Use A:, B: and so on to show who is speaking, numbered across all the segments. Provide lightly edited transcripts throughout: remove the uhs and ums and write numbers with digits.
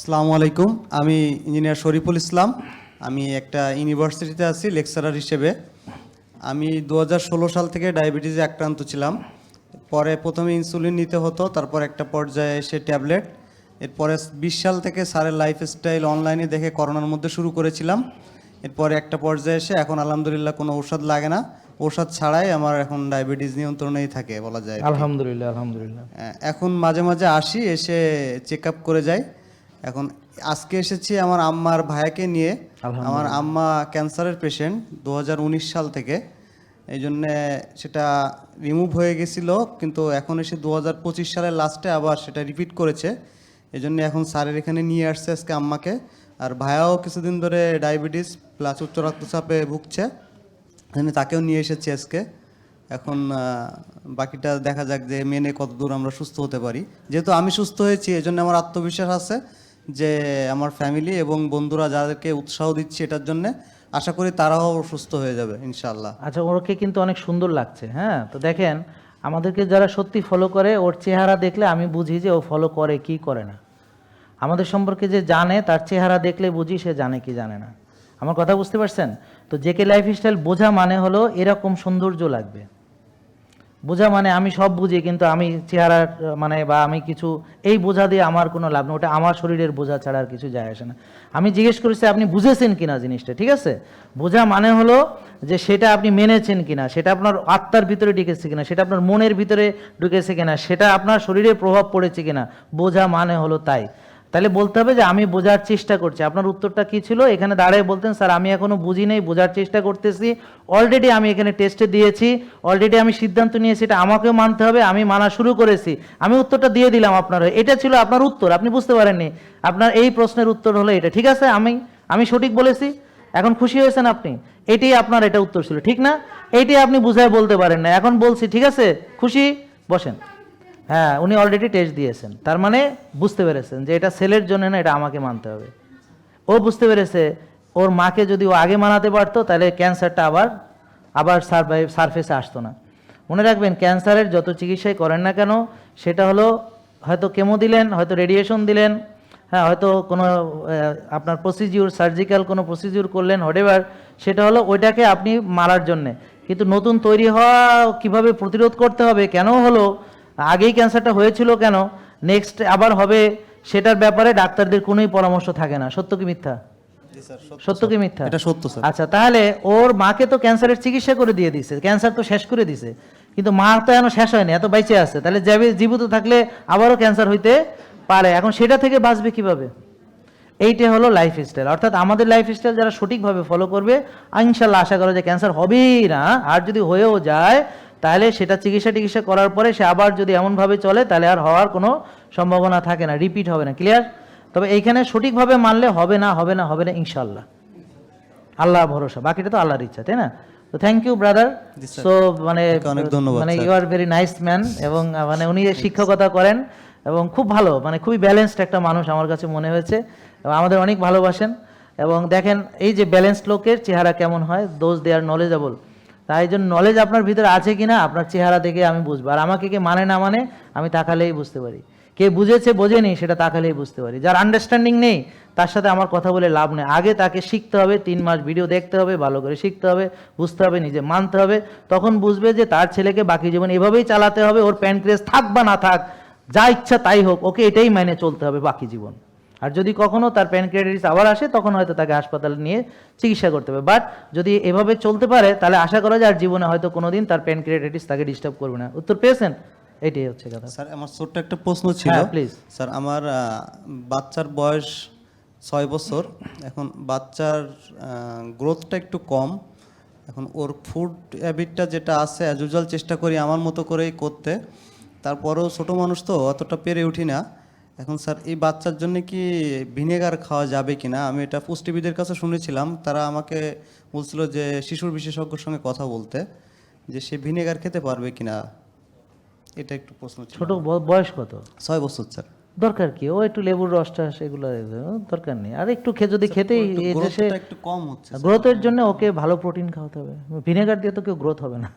A: আসসালামু আলাইকুম। আমি ইঞ্জিনিয়ার শরীফুল ইসলাম। আমি একটা ইউনিভার্সিটিতে আছি লেকচারার হিসেবে। আমি 2016 সাল থেকে ডায়াবেটিসে আক্রান্ত ছিলাম। পরে প্রথমে ইনসুলিন নিতে হতো, তারপর একটা পর্যায়ে এসে ট্যাবলেট। এরপরে 20 সাল থেকে স্যারের লাইফস্টাইল অনলাইনে দেখে করোনার মধ্যে শুরু করেছিলাম। এরপরে একটা পর্যায়ে এসে এখন আলহামদুলিল্লাহ কোনো ঔষধ লাগে না। ঔষধ ছাড়াই আমার এখন ডায়াবেটিস নিয়ন্ত্রণেই থাকে বলা যায় আর কি।
B: আলহামদুলিল্লাহ আলহামদুলিল্লাহ।
A: এখন মাঝে মাঝে আসি, এসে চেক আপ করে যাই। এখন আজকে এসেছি আমার আম্মার ভাইয়াকে নিয়ে। আমার আম্মা ক্যান্সারের পেশেন্ট 2019 সাল থেকে, এই জন্যে সেটা রিমুভ হয়ে গেছিল, কিন্তু এখন এসে 2025 সালের লাস্টে আবার সেটা রিপিট করেছে। এই জন্য এখন স্যারের এখানে নিয়ে আসছে আজকে আম্মাকে। আর ভাইয়াও কিছুদিন ধরে ডায়াবেটিস প্লাস উচ্চ রক্তচাপে ভুগছে, এখানে তাকেও নিয়ে এসেছি আজকে। এখন বাকিটা দেখা যাক যে মেনে কত দূর আমরা সুস্থ হতে পারি। যেহেতু আমি সুস্থ হয়েছি, এই জন্য আমার আত্মবিশ্বাস আছে যে আমার ফ্যামিলি এবং বন্ধুরা যাদেরকে উৎসাহ দিচ্ছি এটার জন্য, আশা করি তারাও সুস্থ হয়ে যাবে ইনশাআল্লাহ।
B: আচ্ছা, ওরকে কিন্তু অনেক সুন্দর লাগছে। হ্যাঁ, তো দেখেন, আমাদেরকে যারা সত্যি ফলো করে, ওর চেহারা দেখলে আমি বুঝি যে ও ফলো করে কি করে না। আমাদের সম্পর্কে যে জানে, তার চেহারা দেখলে বুঝি সে জানে কি জানে না। আমার কথা বুঝতে পারছেন? তো জেকে লাইফস্টাইল বোঝা মানে হলো এরকম সৌন্দর্য লাগবে। বোঝা মানে আমি সব বুঝি, কিন্তু আমি চেহারার মানে বা আমি কিছু এই বোঝা দিয়ে আমার কোনো লাভ নেই। ওটা আমার শরীরের বোঝা ছাড়া আর কিছু যায় আসে না। আমি জিজ্ঞেস করেছি আপনি বুঝেছেন কিনা জিনিসটা, ঠিক আছে? বোঝা মানে হলো যে সেটা আপনি মেনেছেন কিনা, সেটা আপনার আত্মার ভিতরে ঢুকেছে কিনা, সেটা আপনার মনের ভিতরে ঢুকেছে কিনা, সেটা আপনার শরীরে প্রভাব পড়েছে কিনা। বোঝা মানে হলো তাই। তাহলে বলতে হবে যে আমি বোঝার চেষ্টা করছি। আপনার উত্তরটা কি ছিল? এখানে দাঁড়িয়ে বলতেন স্যার আমি এখনো বুঝি নেই, বোঝার চেষ্টা করতেছি। অলরেডি আমি এখানে টেস্টে দিয়েছি, অলরেডি আমি সিদ্ধান্ত নিয়েছি, এটা আমাকেও মানতে হবে, আমি মানা শুরু করেছি। আমি উত্তরটা দিয়ে দিলাম আপনার। এটা ছিল আপনার উত্তর, আপনি বুঝতে পারেননি। আপনার এই প্রশ্নের উত্তর হলো এটা, ঠিক আছে? আমি সঠিক বলেছি, এখন খুশি হয়েছেন আপনি? এটাই আপনার এটা উত্তর ছিল, ঠিক না? এইটাই আপনি বুঝায় বলতে পারেন না, এখন বলছি, ঠিক আছে? খুশি? বসেন। হ্যাঁ, উনি অলরেডি টেস্ট দিয়েছেন, তার মানে বুঝতে পেরেছেন যে এটা ছেলের জন্য না, এটা আমাকে মানতে হবে। ও বুঝতে পেরেছে ওর মাকে যদি ও আগে মানাতে পারতো, তাহলে ক্যান্সারটা আবার সারফেসে আসতো না। মনে রাখবেন, ক্যান্সারের যত চিকিৎসাই করেন না কেন, সেটা হলো হয়তো কেমো দিলেন, হয়তো রেডিয়েশন দিলেন, হ্যাঁ, হয়তো কোনো আপনার প্রসিজিউর, সার্জিক্যাল কোনো প্রসিজিউর করলেন, হোয়াটএভার, সেটা হলো ওইটাকে আপনি মারার জন্যে। কিন্তু নতুন তৈরি হওয়া কিভাবে প্রতিরোধ করতে হবে, কেন হলো, আগেই ক্যান্সারটা হয়েছিল কেন, নেক্সট আবার হবে, সেটার ব্যাপারে ডাক্তারদের কোনোই পরামর্শ থাকে না। সত্য কি মিথ্যা? সত্য কি মিথ্যা?
A: এটা সত্য স্যার।
B: আচ্ছা, তাহলে ওর মাকে তো ক্যান্সারের চিকিৎসা করে দিয়ে দিছে, ক্যান্সার তো শেষ করে দিছে, কিন্তু মা তো এখনো শেষ হয়নি, এত বাইচে আছে। তাহলে জীবিত থাকলে আবারও ক্যান্সার হইতে পারে। এখন সেটা থেকে বাঁচবে কিভাবে? এইটা হলো লাইফস্টাইল। অর্থাৎ আমাদের লাইফস্টাইল যারা সঠিকভাবে ফলো করবে, ইনশাল্লাহ আশা করা যায় ক্যান্সার হবেই না। আর যদি হয়েও যায়, তাহলে সেটা চিকিৎসা করার পরে সে আবার যদি এমনভাবে চলে, তাহলে আর হওয়ার কোনো সম্ভাবনা থাকে না, রিপিট হবে না। ক্লিয়ার? তবে এইখানে সঠিকভাবে মানলে হবে না, হবে না, হবে না ইনশাল্লাহ। আল্লাহ ভরসা, বাকিটা তো আল্লাহর ইচ্ছা, তাই না? তো থ্যাংক ইউ ব্রাদার। সো মানে you are very nice man, এবং মানে উনি শিক্ষকতা করেন এবং খুব ভালো, মানে খুবই ব্যালেন্সড একটা মানুষ আমার কাছে মনে হয়েছে, এবং আমাদের অনেক ভালোবাসেন। এবং দেখেন এই যে ব্যালেন্সড লোকের চেহারা কেমন হয়, দোজ দে আর নলেজেবল। তাই জন্য নলেজ আপনার ভিতরে আছে কিনা আপনার চেহারা দেখে আমি বুঝবো। আর আমাকে কে মানে না মানে আমি তাকালেই বুঝতে পারি। কে বুঝেছে বোঝেনি সেটা তাকালেই বুঝতে পারি। যার আন্ডারস্ট্যান্ডিং নেই তার সাথে আমার কথা বলে লাভ নেই। আগে তাকে শিখতে হবে, 3 মাস ভিডিও দেখতে হবে, ভালো করে শিখতে হবে, বুঝতে হবে, নিজে মানতে হবে। তখন বুঝবে যে তার ছেলেকে বাকি জীবন এভাবেই চালাতে হবে। ওর প্যানক্রিয়াস থাক বা না থাক, যা ইচ্ছা তাই হোক, ওকে এটাই মেনে চলতে হবে বাকি জীবন। আর যদি কখনো তার প্যানক্রিয়াটিস আবার আসে, তখন হয়তো তাকে হাসপাতালে নিয়ে চিকিৎসা করতে হবে। বাট যদি এভাবে চলতে পারে, তাহলে আশা করা যায় আর জীবনে হয়তো কোনোদিন তার প্যানক্রিয়াটিস তাকে ডিস্টার্ব করবে না। উত্তর পেয়েছেন? এটাই হচ্ছে কথা।
A: স্যার আমার ছোট্ট একটা প্রশ্ন ছিল।
B: হ্যাঁ, প্লিজ।
A: স্যার আমার বাচ্চার বয়স 6 বছর। এখন বাচ্চার গ্রোথটা একটু কম। এখন ওর ফুড হ্যাবিটটা যেটা আছে অ্যাজ ইউজুয়াল চেষ্টা করি আমার মতো করেই করতে, তারপরেও ছোটো মানুষ তো অতটা পেরে উঠি না। এখন স্যার এই বাচ্চার জন্য কি ভিনেগার খাওয়া যাবে কি না? আমি এটা পুষ্টিবিদের কাছে শুনেছিলাম, তারা আমাকে বলছিল যে শিশুর বিশেষজ্ঞর সঙ্গে কথা বলতে, যে সে ভিনেগার খেতে পারবে কিনা। এটা একটু প্রশ্ন ছিল।
B: ছোট বয়স কত?
A: 6 বছর স্যার।
B: দরকার কি, ও একটু লেবুর রসটা সেগুলো দরকার নেই। আর একটু যদি খেতেই এই দেশে
A: একটু কম হচ্ছে
B: গ্রোথের জন্য ওকে ভালো প্রোটিন খাওয়াতে হবে। ভিনেগার দিয়ে তো কেউ গ্রোথ হবে না।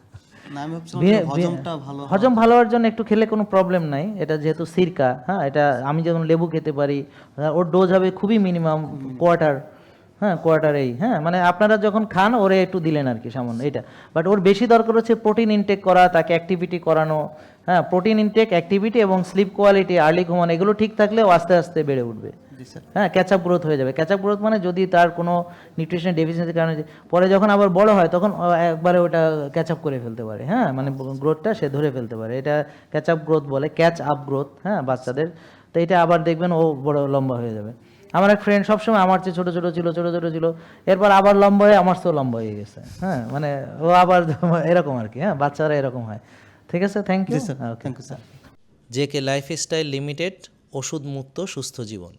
A: না আমি ভাবছিলাম যে হজমটা ভালো
B: হজম ভালো হওয়ার জন্য একটু খেলে কোনো প্রবলেম নাই, এটা যেহেতু সিরকা, হ্যাঁ, এটা আমি যেমন লেবু খেতে পারি, ওর ডোজ হবে খুবই মিনিমাম কোয়ার্টার, হ্যাঁ কোয়ার্টারেই, হ্যাঁ মানে আপনারা যখন খান ওরে একটু দিলেন আর কি সামান্য এটা। বাট ওর বেশি দরকার হচ্ছে প্রোটিন ইনটেক করা, তাকে অ্যাক্টিভিটি করানো, হ্যাঁ প্রোটিন ইনটেক, অ্যাক্টিভিটি এবং স্লিপ কোয়ালিটি, আর্লি ঘুমানো, এগুলো ঠিক থাকলে ও আস্তে আস্তে বেড়ে উঠবে।
A: জি স্যার।
B: হ্যাঁ ক্যাচআপ গ্রোথ হয়ে যাবে। ক্যাচআপ গ্রোথ মানে যদি তার কোনো নিউট্রিশন ডেফিসিয়েন্সির কারণে পরে যখন আবার বড় হয় তখন ও একবারে ওটা ক্যাচআপ করে ফেলতে পারে, হ্যাঁ মানে গ্রোথটা সে ধরে ফেলতে পারে, এটা ক্যাচআপ গ্রোথ বলে, ক্যাচ আপ গ্রোথ, হ্যাঁ বাচ্চাদের। তো এটা আবার দেখবেন ও বড় লম্বা হয়ে যাবে। আমার এক ফ্রেন্ড সবসময় আমার চেয়ে ছোটো ছোটো ছিল, এরপর আবার লম্বা হয়ে আমার চেয়েও লম্বা হয়ে গেছে, হ্যাঁ মানে ও আবার এরকম আর কি, হ্যাঁ বাচ্চারা এরকম হয়। ঠিক আছে, থ্যাংক ইউ।
A: জি sir, thank you sir.
C: JK lifestyle limited, ওষুধ মুক্ত সুস্থ জীবন।